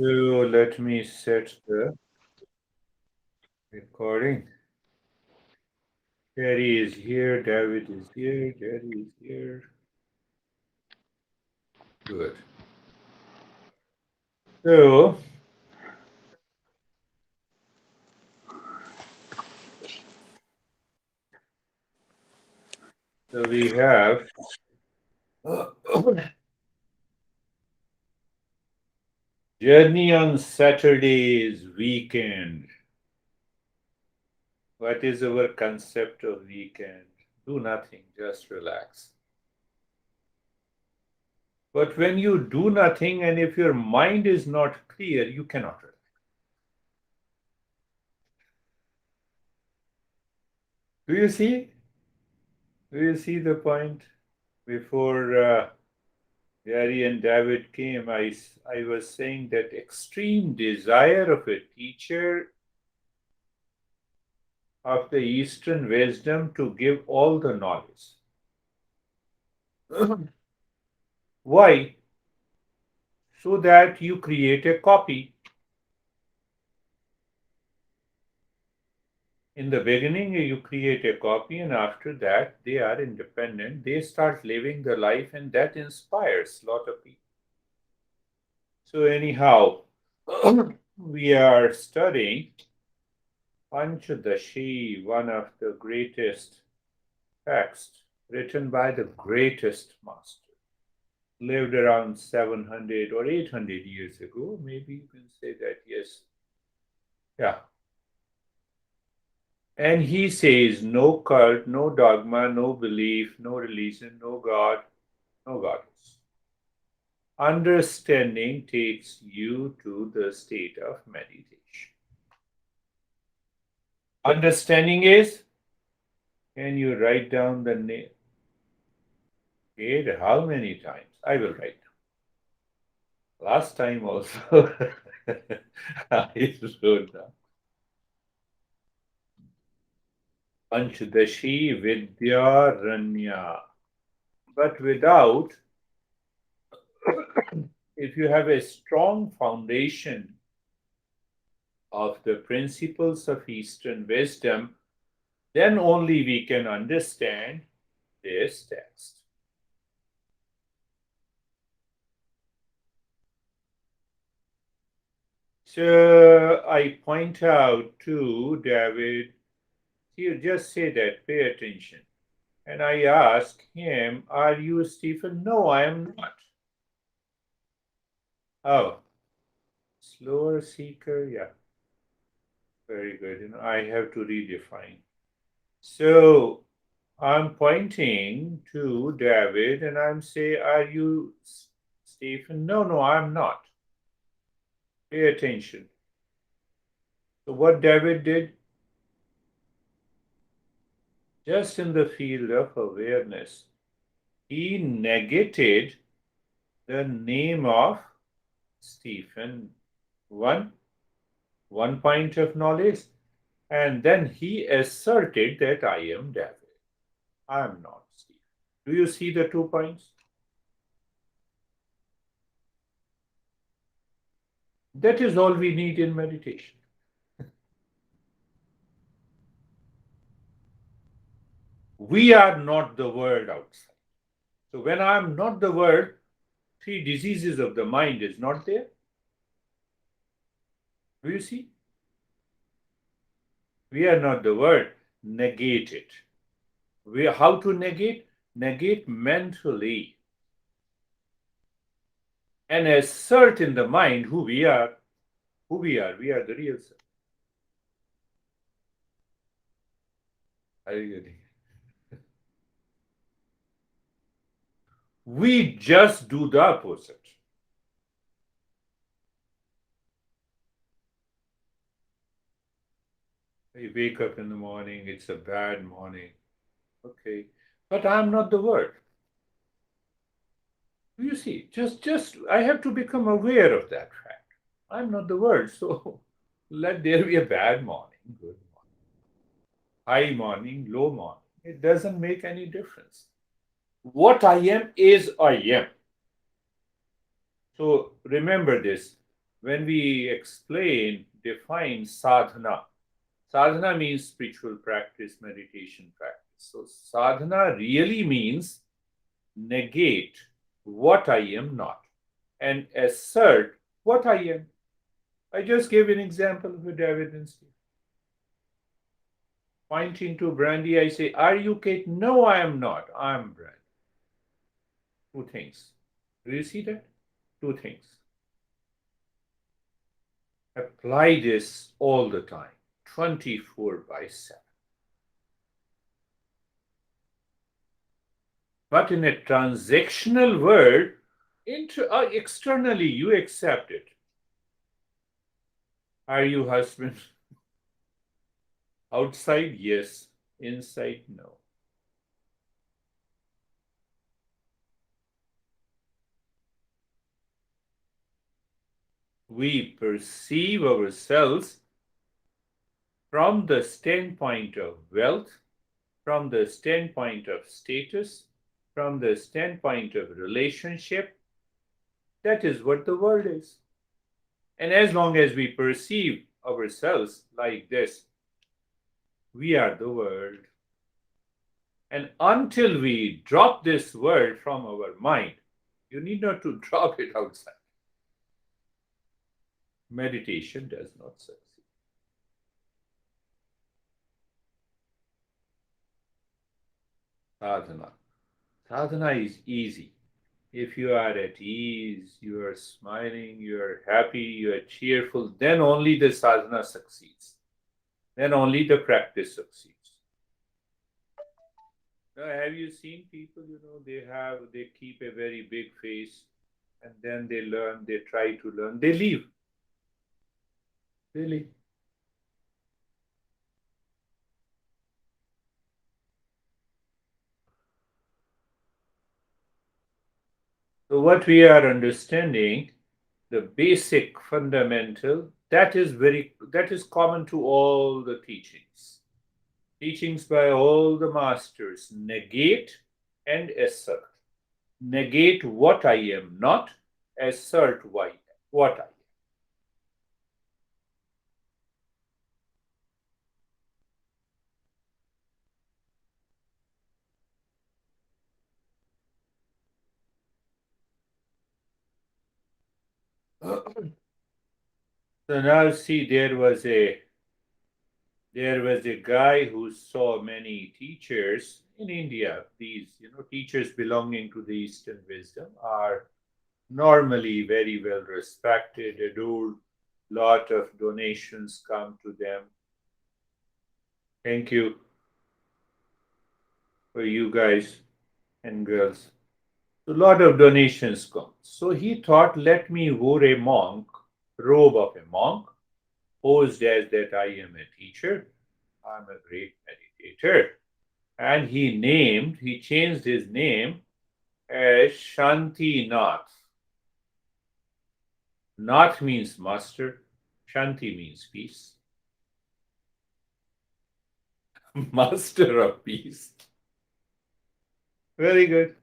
So let me set the recording. Terry is here, David is here, Jerry is here. Good. So, we have journey on Saturday's weekend. What is our concept of weekend? Do nothing, just relax. But when you do nothing and if your mind is not clear, you cannot relax. Do you see? Do you see the point? Before Gary and David came, I was saying that extreme desire of a teacher of the Eastern wisdom to give all the knowledge. Why? So that you create a copy. In the beginning, you create a copy, and after that, they are independent. They start living the life, and that inspires a lot of people. So, anyhow, we are studying Panchadashi, one of the greatest texts written by the greatest master. Lived around 700 or 800 years ago. Maybe you can say that, yes. Yeah. And he says no cult, no dogma, no belief, no religion, no God, no goddess. Understanding takes you to the state of meditation. Understanding is, can you write down the name? How many times? I will write. Last time also, I wrote down. Panchdashi Vidyaranya. But without, if you have a strong foundation of the principles of Eastern wisdom, then only we can understand this text. So I point out to David, here just say that, pay attention. And I ask him, are you Stephen? No, I am not. Oh, slower seeker, yeah. Very good. I have to redefine. So I'm pointing to David and I'm saying, are you Stephen? No, no, I'm not. Pay attention. So what David did, just in the field of awareness, he negated the name of Stephen. One point of knowledge, and then he asserted that I am David. I am not Stephen. Do you see the 2 points? That is all we need in meditation. We are not the world outside. So when I am not the world, three diseases of the mind is not there. Do you see? We are not the world. Negate it. How to negate? Negate mentally. And assert in the mind who we are. Who we are. We are the real self. Are you getting it? We just do the opposite. We wake up in the morning, it's a bad morning. Okay. But I'm not the word. You see, just I have to become aware of that fact. I'm not the word. So let there be a bad morning, good morning, high morning, low morning. It doesn't make any difference. What I am is I am. So remember this. when we define sadhana, sadhana means spiritual practice, meditation practice. So sadhana really means negate what I am not and assert what I am. I just gave an example with evidence. Pointing to Brandy, I say, are you Kate? No, I am not. I am Brandy. Two things. Do you see that? Two things. Apply this all the time, 24/7. But in a transactional world, externally you accept it. Are you husband? Outside, yes. Inside, no. We perceive ourselves from the standpoint of wealth, from the standpoint of status, from the standpoint of relationship. That is what the world is. And as long as we perceive ourselves like this, we are the world. And until we drop this world from our mind, you need not to drop it outside. Meditation does not succeed. Sadhana. Sadhana is easy. If you are at ease, you are smiling, you are happy, you are cheerful, then only the sadhana succeeds. Then only the practice succeeds. Now, have you seen people, they keep a very big face and then they learn, they try to learn, they leave. They leave. So what we are understanding, the basic fundamental, that is common to all the teachings. Teachings by all the masters, negate and assert. Negate what I am not, assert what I am. So now see, there was a guy who saw many teachers in India. These, teachers belonging to the Eastern wisdom are normally very well respected, adored. Lot of donations come to them. Thank you for you guys and girls. A lot of donations come. So he thought, let me wear a robe of a monk, posed as that I am a teacher, I'm a great meditator. And he changed his name as Shanti Nath. Nath means master, Shanti means peace. Master of peace. Very good.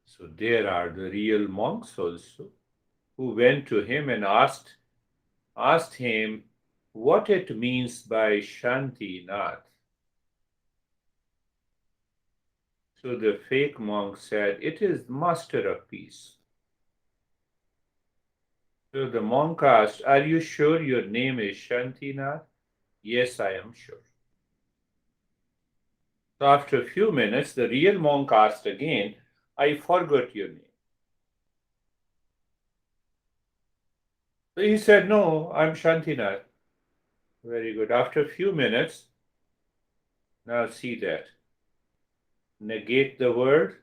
So there are the real monks also who went to him and asked him what it means by Shanti Nath. So the fake monk said, it is master of peace. So the monk asked, are you sure your name is Shantinath? Yes, I am sure. So after a few minutes, the real monk asked again, I forgot your name. So he said, no, I'm Shantinath. Very good. After a few minutes, now see that. Negate the word.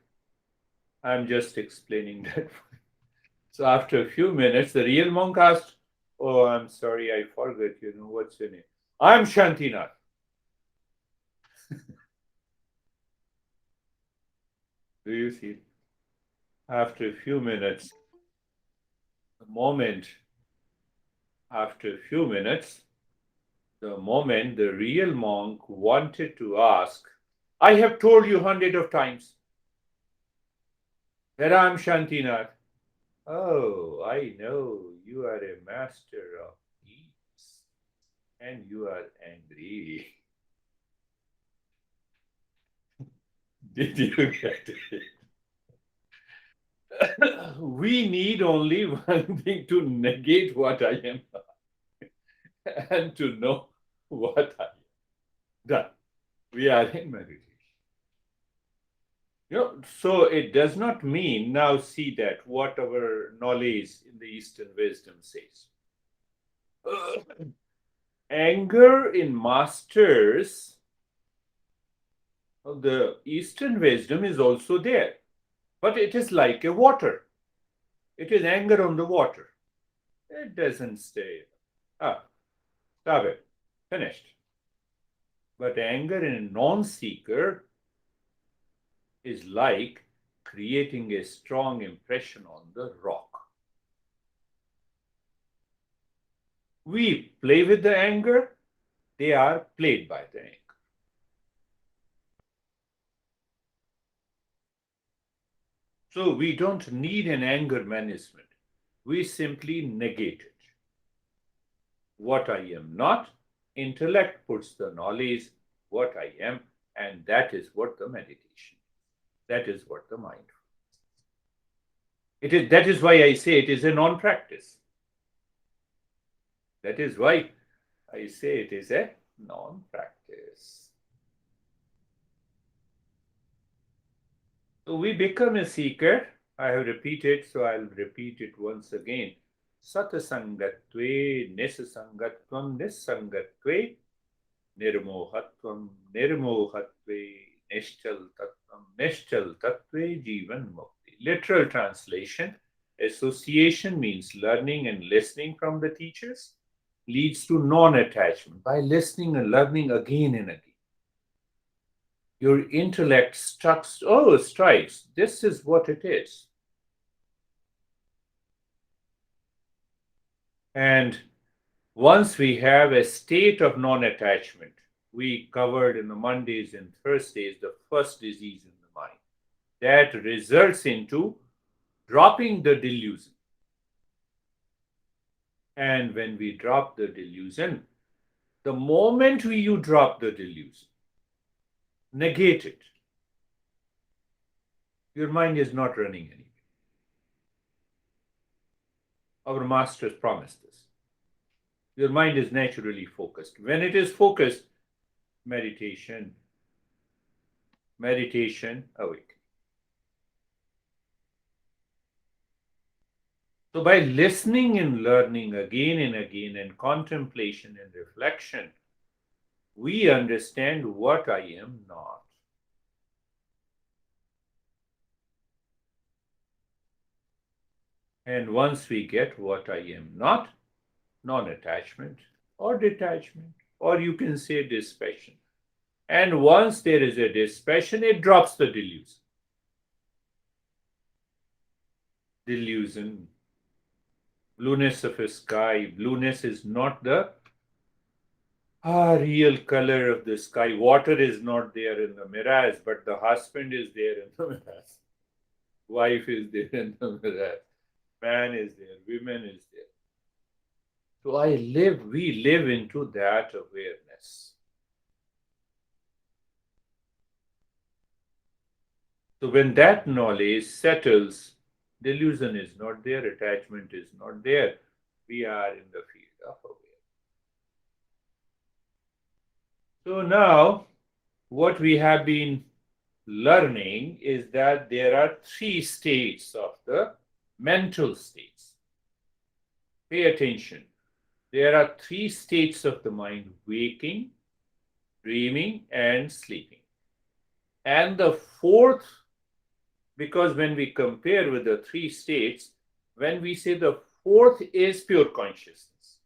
I'm just explaining that. So after a few minutes, the real monk asked, oh, I'm sorry, I forgot, what's your name? I'm Shantinath. Do you see? After a few minutes, the moment the real monk wanted to ask, I have told you hundreds of times that I'm Shantinath. Oh, I know you are a master of peace and you are angry. Did you get it? We need only one thing to negate what I am and to know what I am. Done. We are in meditation. So it does not mean now see that what our knowledge in the Eastern wisdom says. Anger in masters of the Eastern wisdom is also there, but it is like a water. It is anger on the water. It doesn't stay. Ah, stop it. Finished. But anger in a non-seeker is like creating a strong impression on the rock. We play with the anger, they are played by the anger. So we don't need an anger management. We simply negate it. What I am not, intellect puts the knowledge, what I am, and that is what the meditation. That is what the mind. It is that is why I say it is a non-practice. That is why I say it is a non-practice. So we become a seeker. I have repeated, so I'll repeat it once again. Satasangatve, nisasangatvam, nisangatve, nirmohatvam, nirmohatve, nishchal tattvam, nishchal tattve, jivan mukti. Literal translation: association means learning and listening from the teachers, leads to non-attachment by listening and learning again and again. Your intellect strikes. This is what it is. And once we have a state of non-attachment, we covered in the Mondays and Thursdays the first disease in the mind. That results into dropping the delusion. And when we drop the delusion, the moment you drop the delusion, negate it, your mind is not running anywhere. Our masters promised this. Your mind is naturally focused. When it is focused, meditation, awake. So by listening and learning again and again and contemplation and reflection, we understand what I am not. And once we get what I am not, non-attachment or detachment, or you can say dispassion. And once there is a dispassion, it drops the delusion. Delusion, blueness of a sky. Blueness is not the real color of the sky. Water is not there in the mirage, but the husband is there in the mirage. Wife is there in the mirage. Man is there. Woman is there. So we live into that awareness. So when that knowledge settles, delusion is not there, attachment is not there. We are in the field of awareness. So now, what we have been learning is that there are three states of the mental states. Pay attention. There are three states of the mind: waking, dreaming, and sleeping. And the fourth, because when we compare with the three states, when we say the fourth is pure consciousness.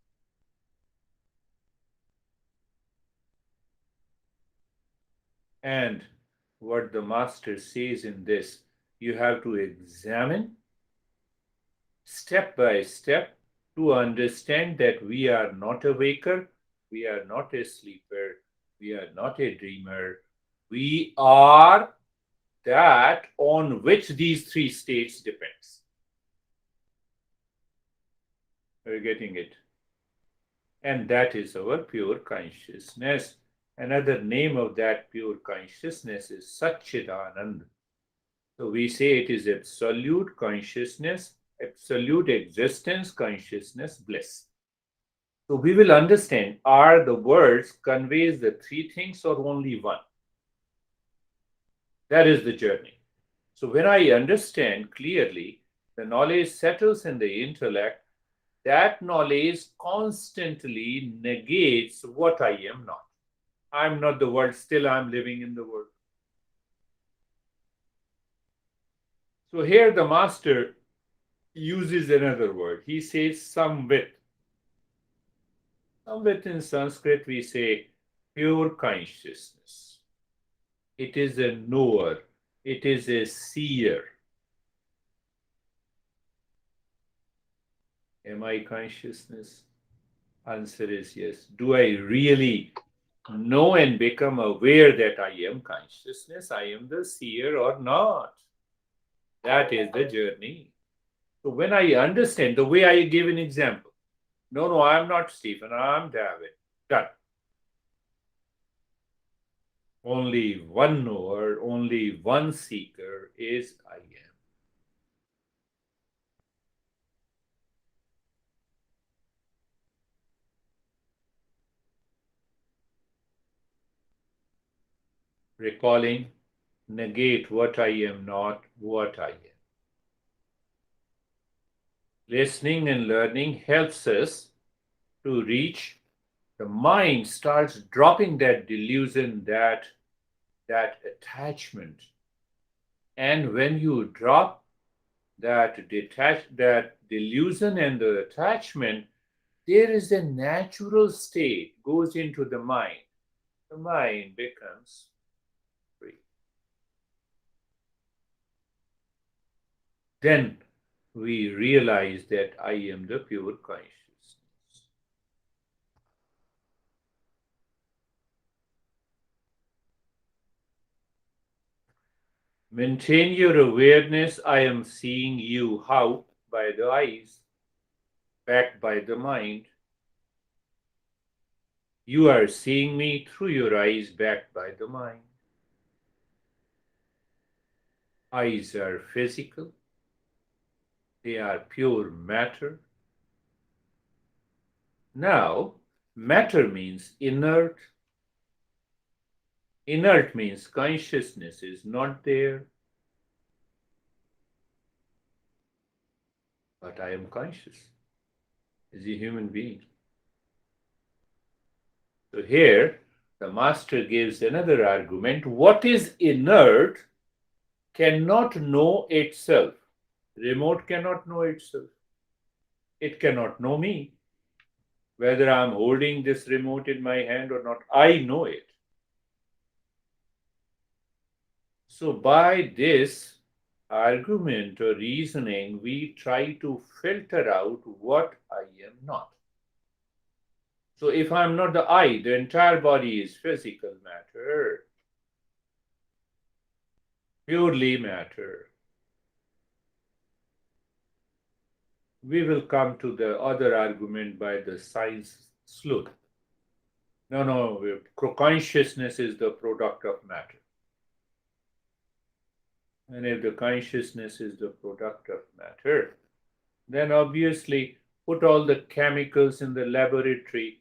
And what the master says in this, you have to examine step by step to understand that we are not a waker, we are not a sleeper, we are not a dreamer. We are that on which these three states depends. Are you getting it? And that is our pure consciousness. Another name of that pure consciousness is Satchidanand. So we say it is absolute consciousness, absolute existence, consciousness, bliss. So we will understand, are the words conveys the three things or only one? That is the journey. So when I understand clearly, the knowledge settles in the intellect, that knowledge constantly negates what I am not. I'm not the world, still I'm living in the world. So here the master uses another word. He says samvit. Samvit in Sanskrit we say pure consciousness. It is a knower. It is a seer. Am I consciousness? Answer is yes. Do I really know and become aware that I am consciousness? I am the seer or not? That is the journey. So when I understand, the way I give an example, no, I'm not Stephen, I'm David. Done. Only one knower, only one seeker is I am. Recalling, negate what I am not, what I am. Listening and learning helps us to reach. The mind starts dropping that delusion, that attachment. And when you drop that delusion and the attachment, there is a natural state goes into the mind. The mind becomes free. Then we realize that I am the pure consciousness. Maintain your awareness. I am seeing you. How? By the eyes, backed by the mind. You are seeing me through your eyes, backed by the mind. Eyes are physical. They are pure matter. Now, matter means inert. Inert means consciousness is not there. But I am conscious as a human being. So here, the master gives another argument. What is inert cannot know itself. Remote cannot know itself. It cannot know me. Whether I'm holding this remote in my hand or not, I know it. So by this argument or reasoning, we try to filter out what I am not. So if I'm not the I, the entire body is physical matter, purely matter. We will come to the other argument by the science sleuth. No, consciousness is the product of matter. And if the consciousness is the product of matter, then obviously put all the chemicals in the laboratory,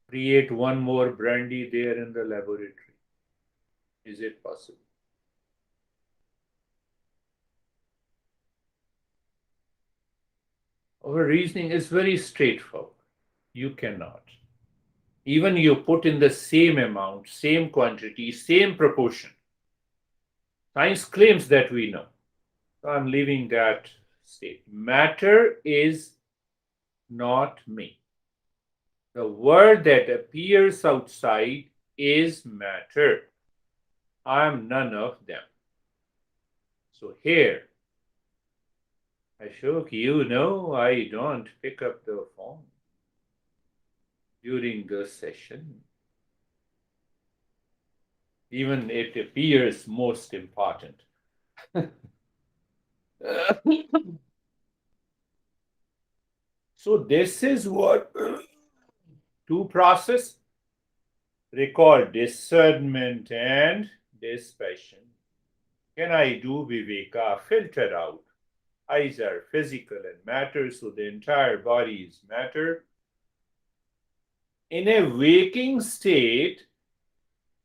create one more brandy there in the laboratory. Is it possible? Our reasoning is very straightforward. You cannot. Even you put in the same amount, same quantity, same proportion. Science claims that we know. So I'm leaving that state. Matter is not me. The world that appears outside is matter. I am none of them. So here, Ashok, you know I don't pick up the phone during the session. Even it appears most important. So this is what two process recall: discernment and dispassion. Can I do viveka? Filter out. Eyes are physical and matter, so the entire body is matter. In a waking state,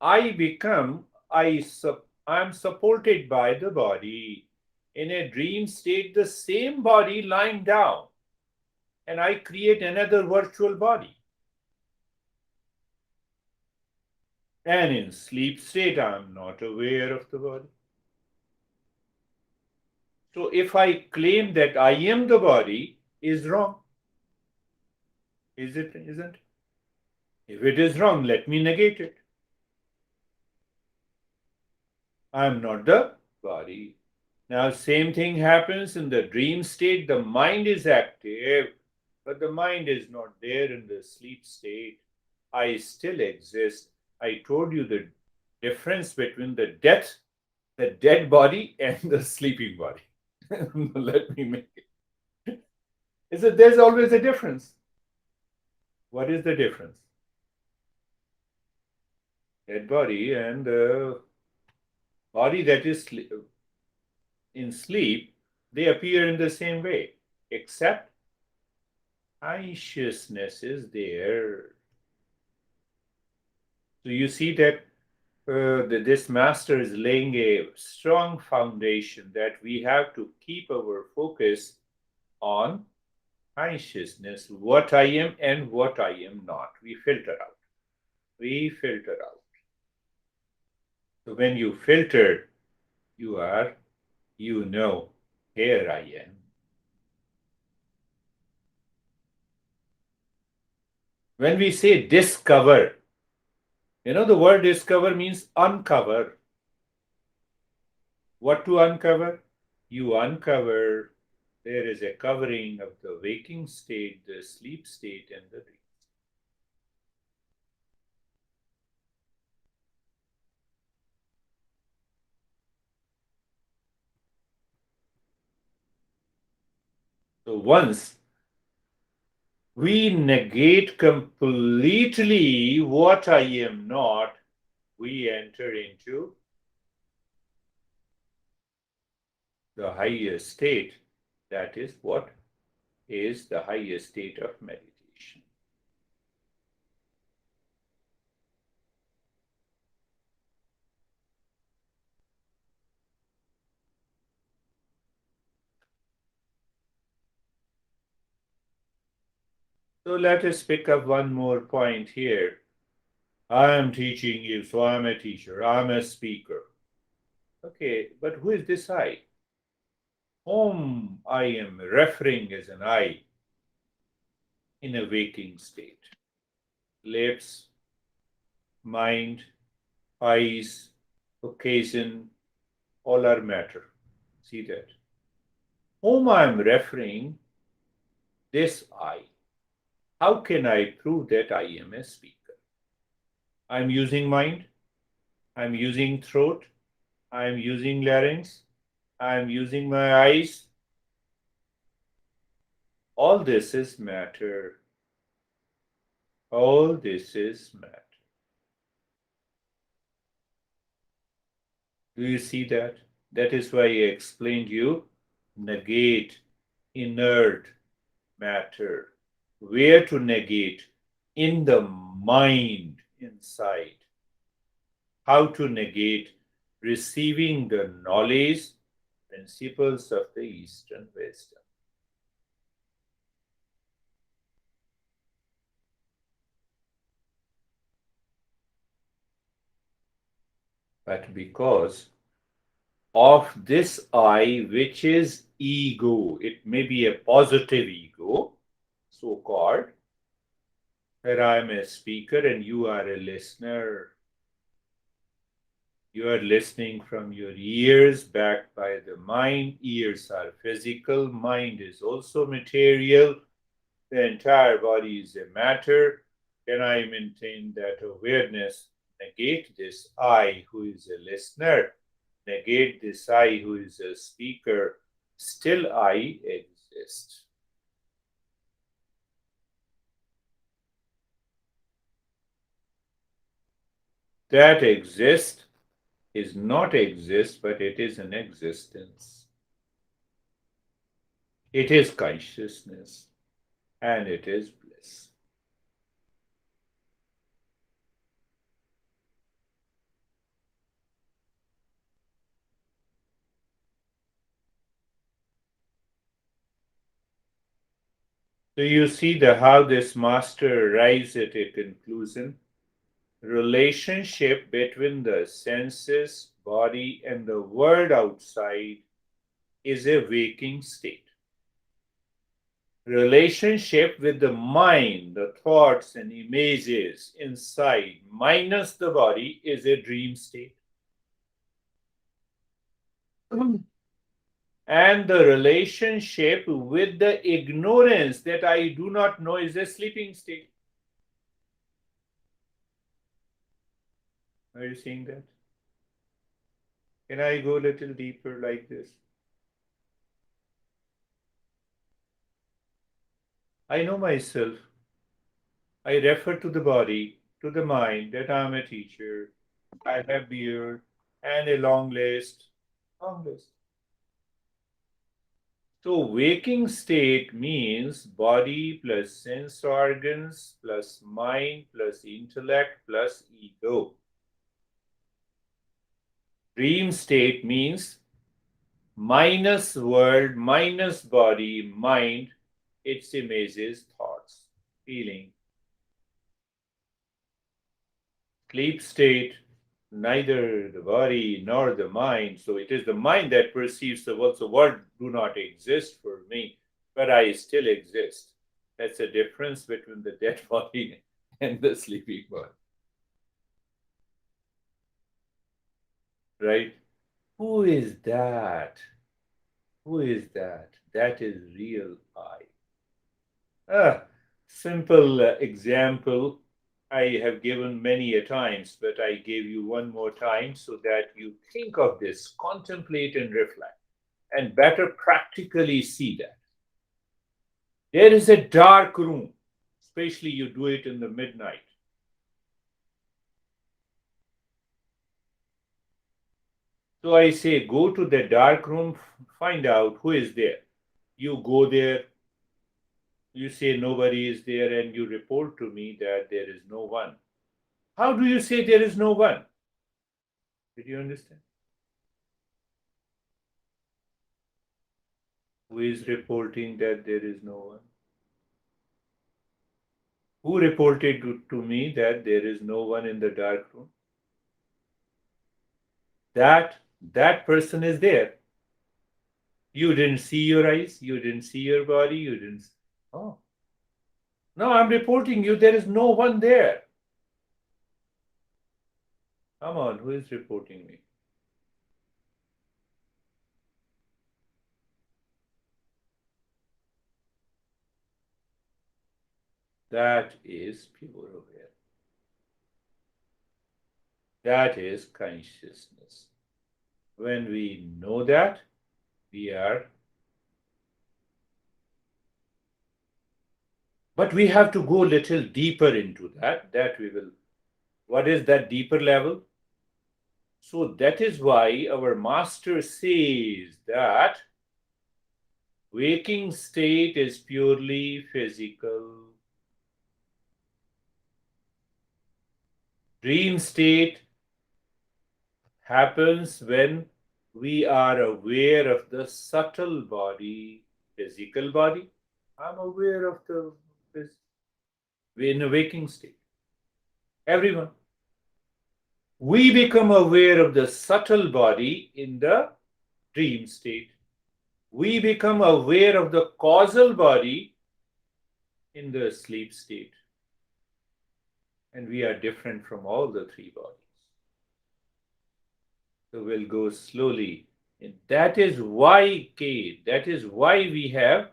I become, I'm supported by the body. In a dream state, the same body lying down, and I create another virtual body. And in sleep state, I'm not aware of the body. So if I claim that I am the body, is wrong. Is it? Isn't? If it is wrong, let me negate it. I'm not the body. Now, same thing happens in the dream state. The mind is active, but the mind is not there in the sleep state. I still exist. I told you the difference between the dead body, and the sleeping body. Let me make it. Is that there's always a difference. What is the difference? Dead body and the body that is in sleep, they appear in the same way, except consciousness is there. So you see that this master is laying a strong foundation that we have to keep our focus on consciousness, what I am and what I am not. We filter out. We filter out. So when you filter, you know, here I am. When we say discover, the word discover means uncover. What to uncover? You uncover, there is a covering of the waking state, the sleep state, and the dream. So once we negate completely what I am not, we enter into the highest state. That is what is the highest state of meditation. So let us pick up one more point here. I am teaching you, so I'm a teacher, I'm a speaker. Okay, but who is this I? Whom I am referring as an I in a waking state. Lips, mind, eyes, occasion, all are matter. See that. Whom I am referring, this I. How can I prove that I am a speaker? I'm using mind, I'm using throat, I'm using larynx, I'm using my eyes. All this is matter. All this is matter. Do you see that? That is why I explained you negate, inert matter. Where to negate? In the mind inside. How to negate? Receiving the knowledge, principles of the Eastern wisdom. But because of this I, which is ego, it may be a positive ego, so called, where I am a speaker and you are a listener. You are listening from your ears, backed by the mind. Ears are physical, mind is also material. The entire body is a matter. Can I maintain that awareness? Negate this I who is a listener. Negate this I who is a speaker. Still I exist. That exist is not exist, but it is an existence. It is consciousness and it is bliss. So you see how this master arrives at a conclusion. Relationship between the senses, body, and the world outside is a waking state. Relationship with the mind, the thoughts and images inside, minus the body, is a dream state. And the relationship with the ignorance that I do not know is a sleeping state. Are you seeing that? Can I go a little deeper like this? I know myself. I refer to the body, to the mind, that I am a teacher. I have beard and a long list. Long list. So, waking state means body plus sense organs plus mind plus intellect plus ego. Dream state means minus world, minus body, mind, its images, thoughts, feeling. Sleep state, neither the body nor the mind. So it is the mind that perceives the world. So world do not exist for me, but I still exist. That's the difference between the dead body and the sleeping body. Right? Who is that? Who is that? That is real I. Simple example I have given many a times, but I gave you one more time so that you think of this, contemplate and reflect, and better practically see that. There is a dark room, especially you do it in the midnight. So I say, go to the dark room, find out who is there. You go there, you say nobody is there, and you report to me that there is no one. How do you say there is no one? Did you understand? Who is reporting that there is no one? Who reported to me that there is no one in the dark room? That person is there. You didn't see your eyes, you didn't see your body, you didn't. Oh. No, I'm reporting you there is no one there. Come on, who is reporting me? That is pure awareness. That is consciousness. When we know that, we are. But we have to go a little deeper into that. That we will. What is that deeper level? So that is why our master says that waking state is purely physical. Dream state happens when we are aware of the subtle body, physical body. I'm aware of the in a waking state. Everyone. We become aware of the subtle body in the dream state. We become aware of the causal body in the sleep state. And we are different from all the three bodies. So we'll go slowly. And that is why, Kate, that is why we have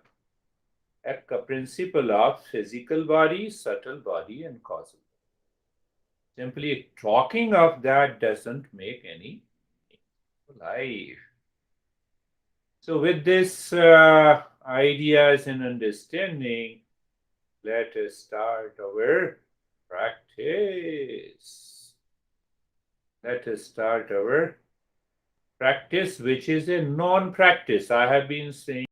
a principle of physical body, subtle body, and causal. Simply talking of that doesn't make any life. So with this ideas and understanding, let us start our practice. let us start our practice, which is a non-practice. I have been saying